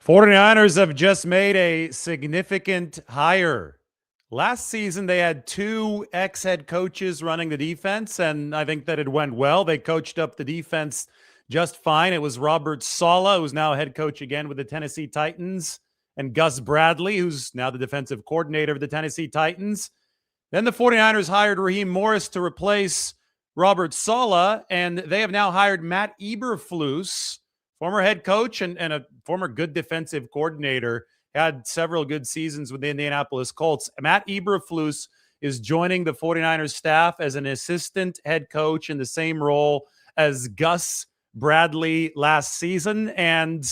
49ers have just made a significant hire. Last season, they had two ex-head coaches running the defense, and I think that it went well. They coached up the defense just fine. It was Robert Saleh, who's now head coach again with the Tennessee Titans, and Gus Bradley, who's now the defensive coordinator of the Tennessee Titans. Then the 49ers hired Raheem Morris to replace Robert Saleh, and they have now hired Matt Eberflus, former head coach and a former good defensive coordinator, had several good seasons with the Indianapolis Colts. Matt Eberflus is joining the 49ers staff as an assistant head coach in the same role as Gus Bradley last season. And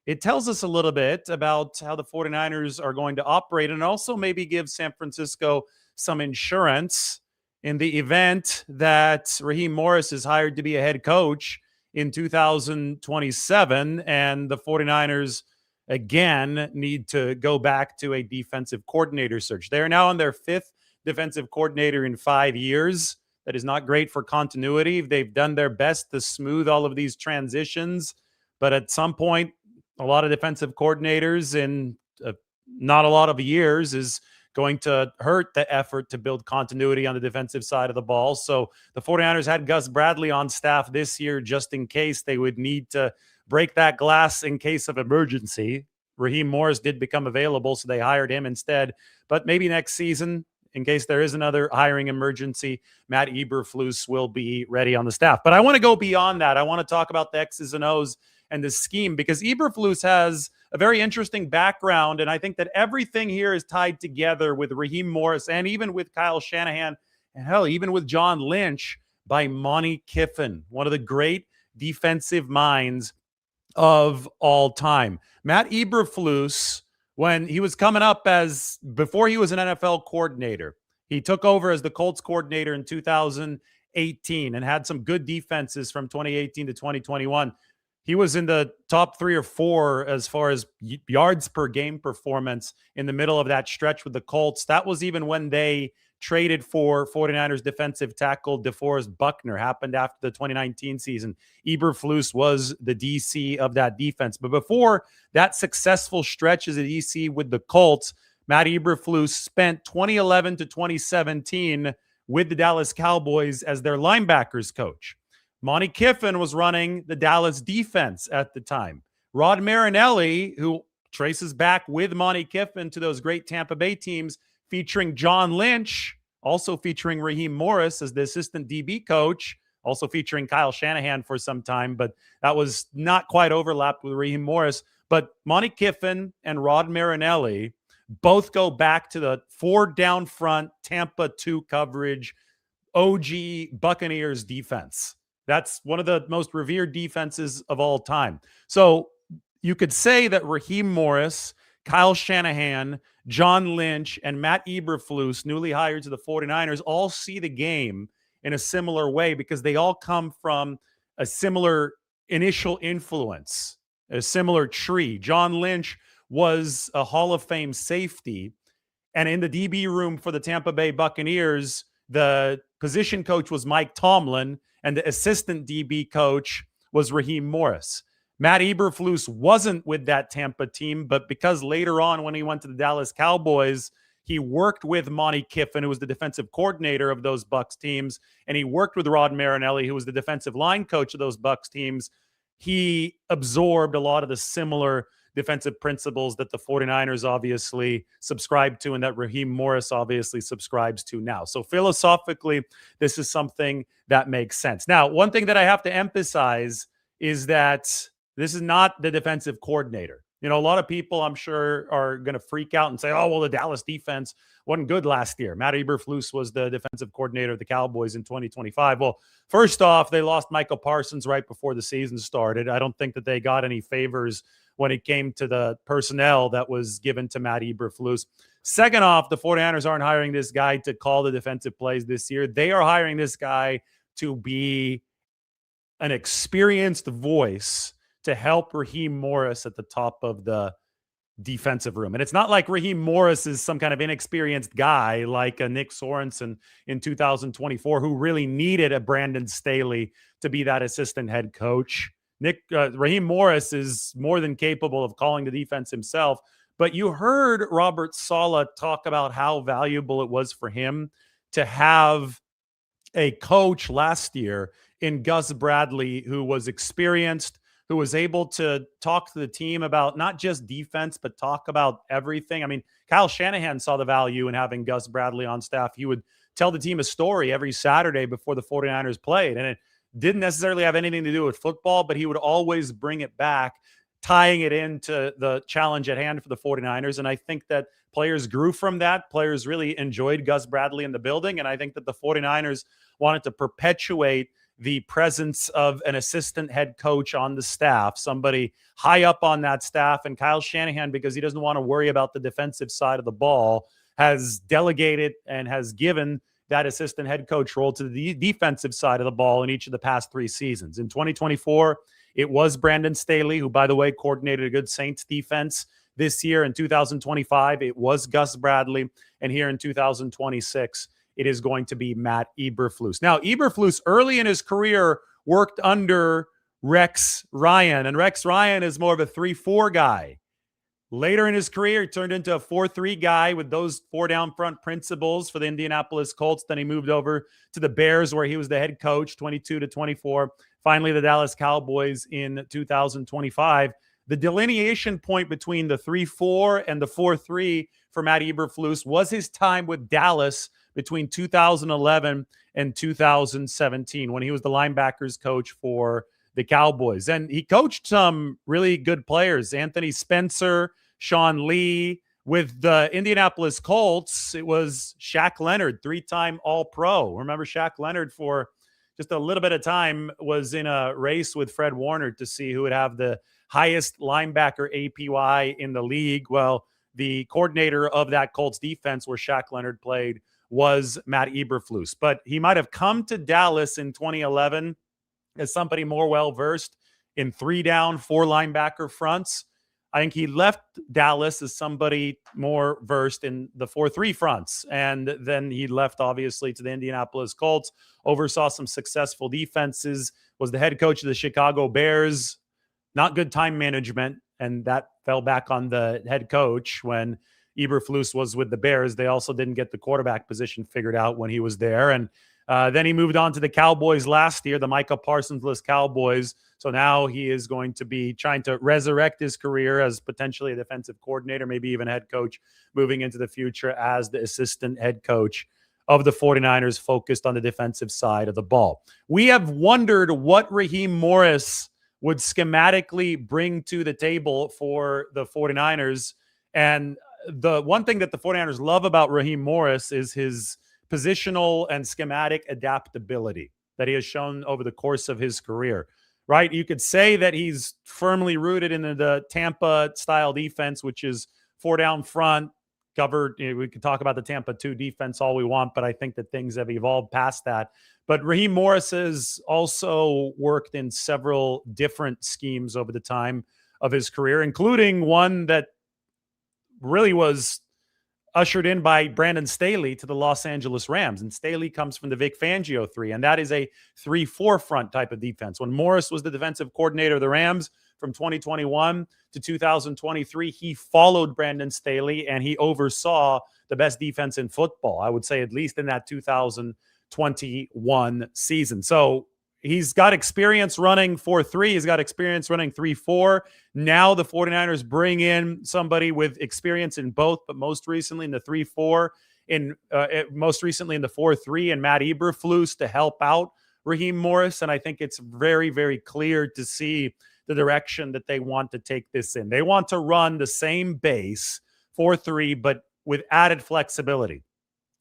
it tells us a little bit about how the 49ers are going to operate, and also maybe give San Francisco some insurance in the event that Raheem Morris is hired to be a head coach in 2027 and the 49ers again need to go back to a defensive coordinator search. They are now on their fifth defensive coordinator in 5 years. That is not great for continuity. They've done their best to smooth all of these transitions, but at some point, a lot of defensive coordinators in not a lot of years is going to hurt the effort to build continuity on the defensive side of the ball. So the 49ers had Gus Bradley on staff this year just in case they would need to break that glass in case of emergency. Raheem Morris did become available, so they hired him instead. But maybe next season, in case there is another hiring emergency, Matt Eberflus will be ready on the staff. But I want to go beyond that. I want to talk about the X's and O's and the scheme, because Eberflus has a very interesting background, and I think that everything here is tied together with Raheem Morris and even with Kyle Shanahan, and hell, even with John Lynch, by Monty Kiffin, one of the great defensive minds of all time. Matt Eberflus, when he was coming up before he was an NFL coordinator, he took over as the Colts coordinator in 2018 and had some good defenses from 2018 to 2021. He was in the top 3 or 4 as far as yards per game performance in the middle of that stretch with the Colts. That was even when they traded for 49ers defensive tackle DeForest Buckner. Happened after the 2019 season. Eberflus was the DC of that defense. But before that successful stretch as a DC with the Colts, Matt Eberflus spent 2011 to 2017 with the Dallas Cowboys as their linebackers coach. Monty Kiffin was running the Dallas defense at the time. Rod Marinelli, who traces back with Monty Kiffin to those great Tampa Bay teams, featuring John Lynch, also featuring Raheem Morris as the assistant DB coach, also featuring Kyle Shanahan for some time, but that was not quite overlapped with Raheem Morris. But Monty Kiffin and Rod Marinelli both go back to the 4 down front Tampa 2 coverage OG Buccaneers defense. That's one of the most revered defenses of all time. So you could say that Raheem Morris, Kyle Shanahan, John Lynch, and Matt Eberflus, newly hired to the 49ers, all see the game in a similar way because they all come from a similar initial influence, a similar tree. John Lynch was a Hall of Fame safety, and in the DB room for the Tampa Bay Buccaneers, the position coach was Mike Tomlin, and the assistant DB coach was Raheem Morris. Matt Eberflus wasn't with that Tampa team, but because later on when he went to the Dallas Cowboys, he worked with Monty Kiffin, who was the defensive coordinator of those Bucs teams, and he worked with Rod Marinelli, who was the defensive line coach of those Bucs teams. He absorbed a lot of the similar defensive principles that the 49ers obviously subscribe to and that Raheem Morris obviously subscribes to now. So philosophically, this is something that makes sense. Now, one thing that I have to emphasize is that this is not the defensive coordinator. You know, a lot of people, I'm sure, are going to freak out and say, oh, well, the Dallas defense wasn't good last year. Matt Eberflus was the defensive coordinator of the Cowboys in 2025. Well, first off, they lost Michael Parsons right before the season started. I don't think that they got any favors when it came to the personnel that was given to Matt Eberflus. Second off, the 49ers aren't hiring this guy to call the defensive plays this year. They are hiring this guy to be an experienced voice to help Raheem Morris at the top of the defensive room. And it's not like Raheem Morris is some kind of inexperienced guy like a Nick Sorensen in 2024 who really needed a Brandon Staley to be that assistant head coach. Raheem Morris is more than capable of calling the defense himself. But you heard Robert Saleh talk about how valuable it was for him to have a coach last year in Gus Bradley who was experienced, who was able to talk to the team about not just defense, but talk about everything. I mean, Kyle Shanahan saw the value in having Gus Bradley on staff. He would tell the team a story every Saturday before the 49ers played. And it didn't necessarily have anything to do with football, but he would always bring it back, tying it into the challenge at hand for the 49ers. And I think that players grew from that. Players really enjoyed Gus Bradley in the building. And I think that the 49ers wanted to perpetuate the presence of an assistant head coach on the staff, somebody high up on that staff. And Kyle Shanahan, because he doesn't want to worry about the defensive side of the ball, has delegated and has given that assistant head coach role to the defensive side of the ball in each of the past 3 seasons. In 2024, it was Brandon Staley, who, by the way, coordinated a good Saints defense this year. In 2025, it was Gus Bradley. And here in 2026, it is going to be Matt Eberflus. Now, Eberflus early in his career worked under Rex Ryan, and Rex Ryan is more of a 3-4 guy. Later in his career, he turned into a 4-3 guy with those 4 down front principles for the Indianapolis Colts. Then he moved over to the Bears, where he was the head coach, 22 to 24. Finally, the Dallas Cowboys in 2025. The delineation point between the 3-4 and the 4-3 for Matt Eberflus was his time with Dallas between 2011 and 2017, when he was the linebackers coach for the Cowboys. And he coached some really good players, Anthony Spencer, Sean Lee. With the Indianapolis Colts, it was Shaq Leonard, 3-time All-Pro. Remember, Shaq Leonard, for just a little bit of time, was in a race with Fred Warner to see who would have the highest linebacker APY in the league. Well, the coordinator of that Colts defense, where Shaq Leonard played, was Matt Eberflus. But he might have come to Dallas in 2011 as somebody more well-versed in 3-down, 4 linebacker fronts. I think he left Dallas as somebody more versed in the 4-3 fronts. And then he left, obviously, to the Indianapolis Colts, oversaw some successful defenses, was the head coach of the Chicago Bears. Not good time management, and that fell back on the head coach when Eberflus was with the Bears. They also didn't get the quarterback position figured out when he was there. And then he moved on to the Cowboys last year, the Micah Parsons-less Cowboys. So now he is going to be trying to resurrect his career as potentially a defensive coordinator, maybe even head coach, moving into the future as the assistant head coach of the 49ers, focused on the defensive side of the ball. We have wondered what Raheem Morris would schematically bring to the table for the 49ers. And the one thing that the 49ers love about Raheem Morris is his positional and schematic adaptability that he has shown over the course of his career, right? You could say that he's firmly rooted in the Tampa style defense, which is 4 down front, covered. We could talk about the Tampa 2 defense all we want, but I think that things have evolved past that. But Raheem Morris has also worked in several different schemes over the time of his career, including one that really was ushered in by Brandon Staley to the Los Angeles Rams. And Staley comes from the Vic Fangio 3, and that is a 3-4 front type of defense. When Morris was the defensive coordinator of the Rams from 2021 to 2023, he followed Brandon Staley, and he oversaw the best defense in football, I would say, at least in that 2021 season. So he's got experience running 4-3. He's got experience running 3-4. Now the 49ers bring in somebody with experience in both, but most recently in the 3-4, most recently in the 4-3, and Matt Eberflus to help out Raheem Morris. And I think it's very, very clear to see the direction that they want to take this in. They want to run the same base 4-3, but with added flexibility.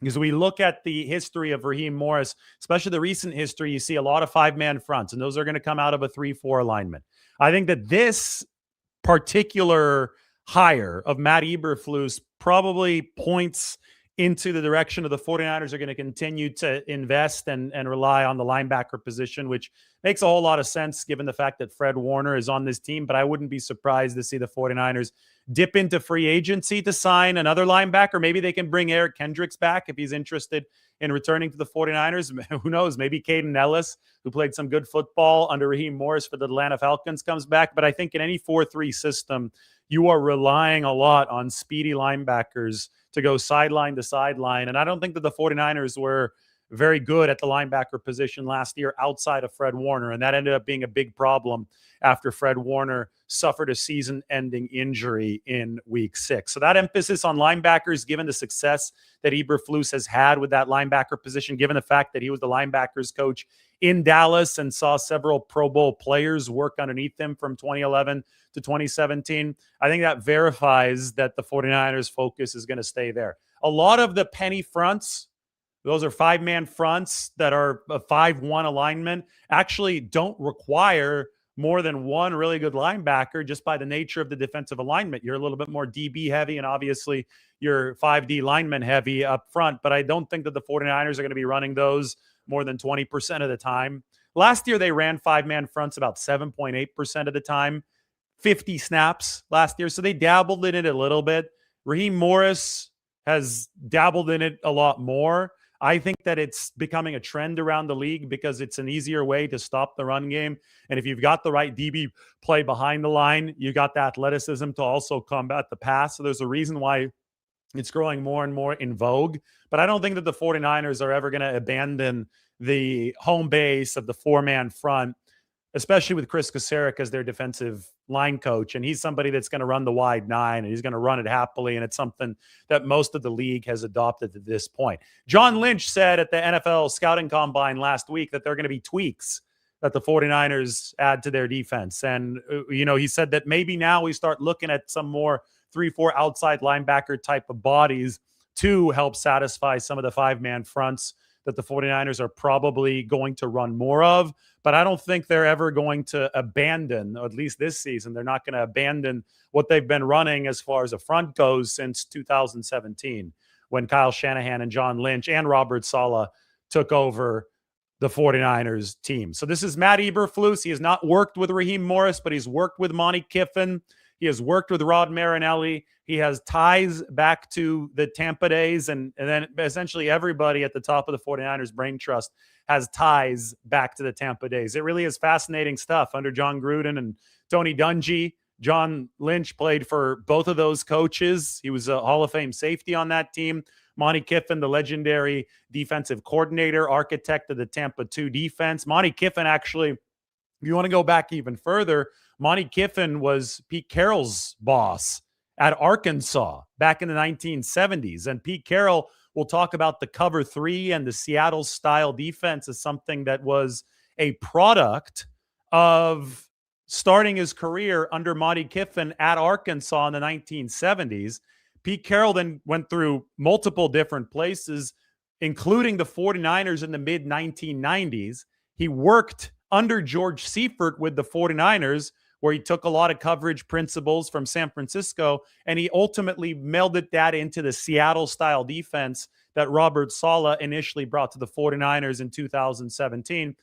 Because we look at the history of Raheem Morris, especially the recent history, you see a lot of 5-man fronts, and those are going to come out of a 3-4 alignment. I think that this particular hire of Matt Eberflus probably points into the direction of the 49ers are going to continue to invest and rely on the linebacker position, which makes a whole lot of sense given the fact that Fred Warner is on this team. But I wouldn't be surprised to see the 49ers dip into free agency to sign another linebacker. Maybe they can bring Eric Kendricks back if he's interested in returning to the 49ers. Who knows? Maybe Caden Ellis, who played some good football under Raheem Morris for the Atlanta Falcons, comes back. But I think in any 4-3 system, you are relying a lot on speedy linebackers to go sideline to sideline. And I don't think that the 49ers were very good at the linebacker position last year outside of Fred Warner. And that ended up being a big problem after Fred Warner suffered a season-ending injury in week 6. So that emphasis on linebackers, given the success that Eberflus has had with that linebacker position, given the fact that he was the linebackers coach in Dallas and saw several Pro Bowl players work underneath him from 2011 to 2017, I think that verifies that the 49ers focus is going to stay there. A lot of the penny fronts, those are 5-man fronts that are a 5-1 alignment, actually don't require more than one really good linebacker just by the nature of the defensive alignment. You're a little bit more DB heavy, and obviously you're 5D lineman heavy up front, but I don't think that the 49ers are going to be running those more than 20% of the time. Last year, they ran 5-man fronts about 7.8% of the time, 50 snaps last year. So they dabbled in it a little bit. Raheem Morris has dabbled in it a lot more. I think that it's becoming a trend around the league because it's an easier way to stop the run game. And if you've got the right DB play behind the line, you got the athleticism to also combat the pass. So there's a reason why it's growing more and more in vogue. But I don't think that the 49ers are ever going to abandon the home base of the 4-man front, especially with Chris Kacerek as their defensive line coach. And he's somebody that's going to run the wide 9, and he's going to run it happily. And it's something that most of the league has adopted to this point. John Lynch said at the NFL scouting combine last week that there are going to be tweaks that the 49ers add to their defense. And, he said that maybe now we start looking at some more 3-4 outside linebacker type of bodies to help satisfy some of the 5-man fronts that the 49ers are probably going to run more of. But I don't think they're ever going to abandon, or at least this season, they're not going to abandon what they've been running as far as a front goes since 2017, when Kyle Shanahan and John Lynch and Robert Saleh took over the 49ers team. So this is Matt Eberflus. He has not worked with Raheem Morris, but he's worked with Monty Kiffin. He has worked with Rod Marinelli. He has ties back to the Tampa days, and then essentially everybody at the top of the 49ers brain trust has ties back to the Tampa days. It really is fascinating stuff under John Gruden and Tony Dungy. John Lynch played for both of those coaches. He was a Hall of Fame safety on that team. Monty Kiffin, the legendary defensive coordinator, architect of the Tampa 2 defense. Monty Kiffin, actually, if you want to go back even further, Monty Kiffin was Pete Carroll's boss at Arkansas back in the 1970s. And Pete Carroll will talk about the cover 3 and the Seattle style defense as something that was a product of starting his career under Monty Kiffin at Arkansas in the 1970s. Pete Carroll then went through multiple different places, including the 49ers in the mid 1990s. He worked under George Seifert with the 49ers, where he took a lot of coverage principles from San Francisco, and he ultimately melded that into the Seattle-style defense that Robert Saleh initially brought to the 49ers in 2017.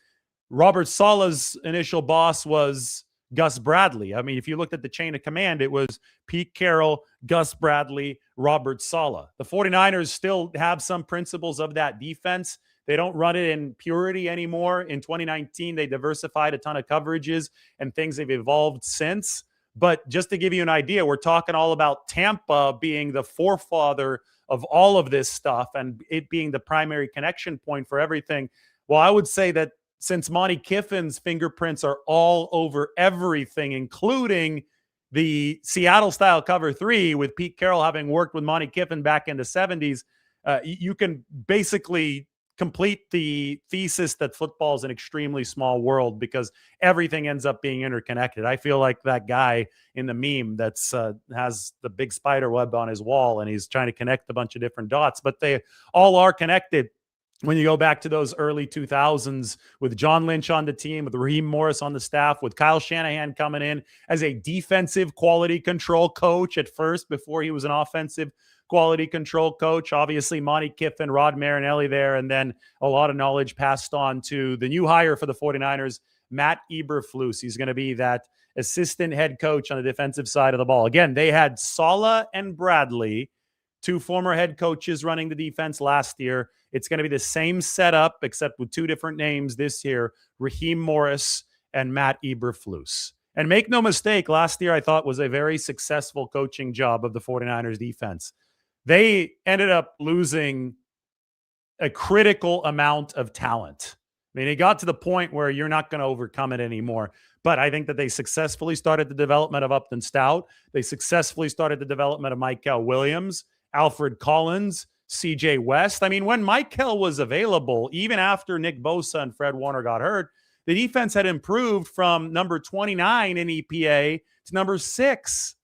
Robert Saleh's initial boss was Gus Bradley. I mean, if you looked at the chain of command, it was Pete Carroll, Gus Bradley, Robert Saleh. The 49ers still have some principles of that defense. They don't run it in purity anymore. In 2019, they diversified a ton of coverages, and things have evolved since. But just to give you an idea, we're talking all about Tampa being the forefather of all of this stuff and it being the primary connection point for everything. Well, I would say that since Monty Kiffin's fingerprints are all over everything, including the Seattle-style cover 3, with Pete Carroll having worked with Monty Kiffin back in the 70s, you can basically complete the thesis that football is an extremely small world because everything ends up being interconnected. I feel like that guy in the meme that's has the big spider web on his wall and he's trying to connect a bunch of different dots, but they all are connected. when you go back to those early 2000s with John Lynch on the team, with Raheem Morris on the staff, with Kyle Shanahan coming in as a defensive quality control coach at first before he was an offensive quality control coach. Obviously, Monty Kiffin, Rod Marinelli there, and then a lot of knowledge passed on to the new hire for the 49ers, Matt Eberflus. He's going to be that assistant head coach on the defensive side of the ball. Again, they had Saleh and Bradley, two former head coaches running the defense last year. It's going to be the same setup, except with two different names this year, Raheem Morris and Matt Eberflus. And make no mistake, last year I thought was a very successful coaching job of the 49ers defense. They ended up losing a critical amount of talent. I mean, it got to the point where you're not going to overcome it anymore. But I think that they successfully started the development of Upton Stout. They successfully started the development of Michael Williams, Alfred Collins, CJ West. I mean, when Michael was available, even after Nick Bosa and Fred Warner got hurt, the defense had improved from number 29 in EPA to number 6.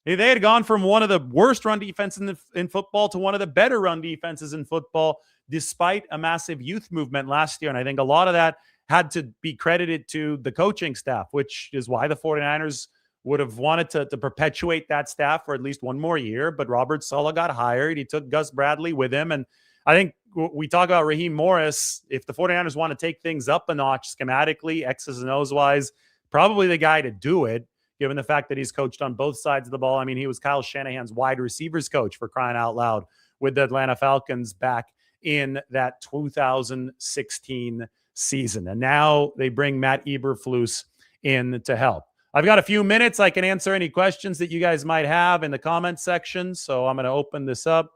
They had gone from one of the worst run defenses in football to one of the better run defenses in football, despite a massive youth movement last year. And I think a lot of that had to be credited to the coaching staff, which is why the 49ers would have wanted to perpetuate that staff for at least one more year. But Robert Saleh got hired. He took Gus Bradley with him. And I think we talk about Raheem Morris. If the 49ers want to take things up a notch schematically, X's and O's wise, probably the guy to do it, given the fact that he's coached on both sides of the ball. I mean, he was Kyle Shanahan's wide receivers coach, for crying out loud, with the Atlanta Falcons back in that 2016 season. And now they bring Matt Eberflus in to help. I've got a few minutes. I can answer any questions that you guys might have in the comment section. So I'm going to open this up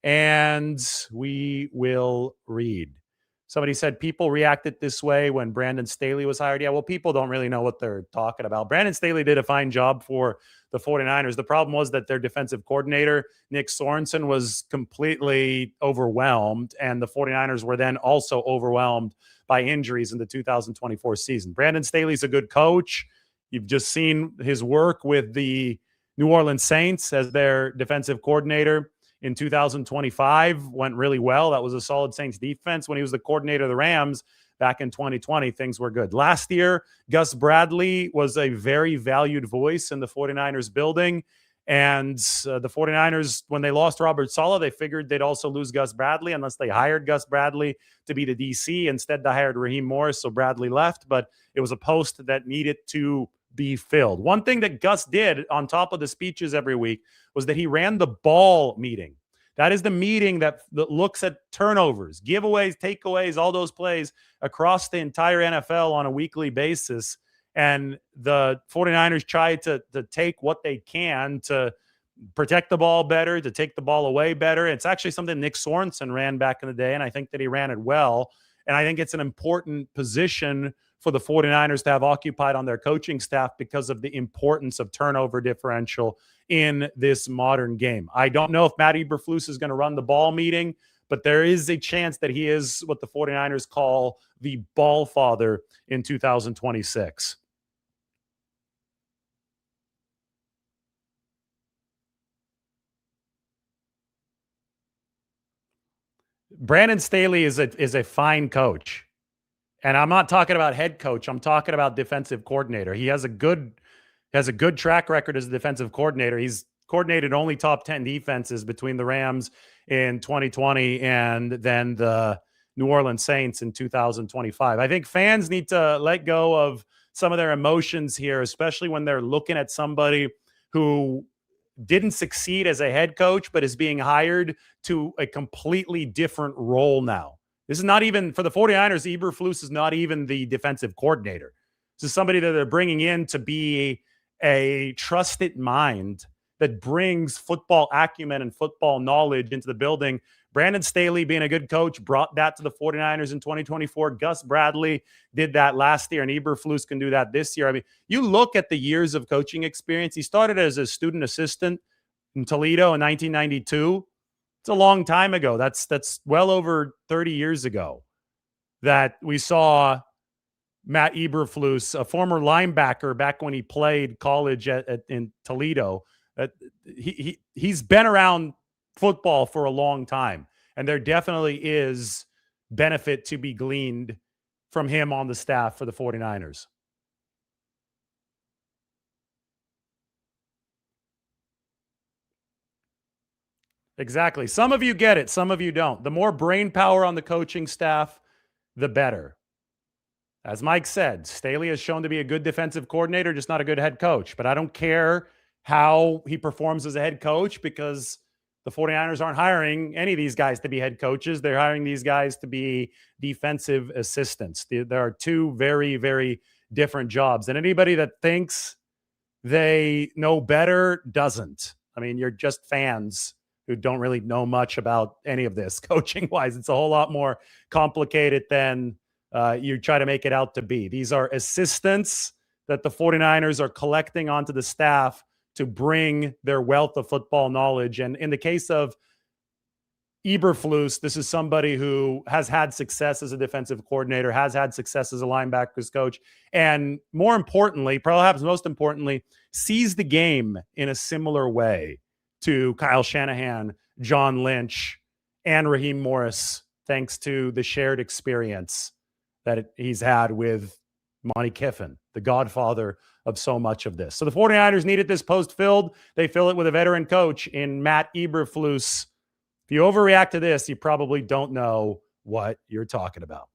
and we will read. Somebody said people reacted this way when Brandon Staley was hired. Yeah, well, people don't really know what they're talking about. Brandon Staley did a fine job for the 49ers. The problem was that their defensive coordinator, Nick Sorensen, was completely overwhelmed, and the 49ers were then also overwhelmed by injuries in the 2024 season. Brandon Staley's a good coach. You've just seen his work with the New Orleans Saints as their defensive coordinator in 2025 went really well. That was a solid Saints defense. When he was the coordinator of the Rams back in 2020, things were good. Last year, Gus Bradley was a very valued voice in the 49ers building. And the 49ers, when they lost Robert Saleh, they figured they'd also lose Gus Bradley unless they hired Gus Bradley to be the DC. Instead, they hired Raheem Morris, so Bradley left. But it was a post that needed to be filled. One thing that Gus did on top of the speeches every week was that he ran the ball meeting. That is the meeting that looks at turnovers, giveaways, takeaways, all those plays across the entire NFL on a weekly basis. And the 49ers try to take what they can to protect the ball better, to take the ball away better. It's actually something Nick Sorensen ran back in the day, and I think that he ran it well. And I think it's an important position for the 49ers to have occupied on their coaching staff because of the importance of turnover differential in this modern game. I don't know if Matt Eberflus is going to run the ball meeting, but there is a chance that he is what the 49ers call the ball father in 2026. Brandon Staley is a fine coach. And I'm not talking about head coach. I'm talking about defensive coordinator. He has a good track record as a defensive coordinator. He's coordinated only top 10 defenses between the Rams in 2020 and then the New Orleans Saints in 2025. I think fans need to let go of some of their emotions here, especially when they're looking at somebody who didn't succeed as a head coach, but is being hired to a completely different role now. This is not even, for the 49ers, Eberflus is not even the defensive coordinator. This is somebody that they're bringing in to be a trusted mind that brings football acumen and football knowledge into the building. Brandon Staley, being a good coach, brought that to the 49ers in 2024. Gus Bradley did that last year, and Eberflus can do that this year. I mean, you look at the years of coaching experience. He started as a student assistant in Toledo in 1992. It's a long time ago. That's well over 30 years ago that we saw Matt Eberflus, a former linebacker back when he played college in Toledo. He's been around football for a long time, and there definitely is benefit to be gleaned from him on the staff for the 49ers. Exactly. Some of you get it, some of you don't. The more brain power on the coaching staff, the better. As Mike said, Staley has shown to be a good defensive coordinator, just not a good head coach. But I don't care how he performs as a head coach because the 49ers aren't hiring any of these guys to be head coaches. They're hiring these guys to be defensive assistants. There are two very, very different jobs. And anybody that thinks they know better doesn't. I mean, you're just fans who don't really know much about any of this coaching wise. It's a whole lot more complicated than you try to make it out to be. These are assistants that the 49ers are collecting onto the staff to bring their wealth of football knowledge. And in the case of Eberflus, this is somebody who has had success as a defensive coordinator, has had success as a linebackers coach, and more importantly, perhaps most importantly, sees the game in a similar way to Kyle Shanahan, John Lynch, and Raheem Morris, thanks to the shared experience that he's had with Monty Kiffin, the godfather of so much of this. So the 49ers needed this post filled. They fill it with a veteran coach in Matt Eberflus. If you overreact to this, you probably don't know what you're talking about.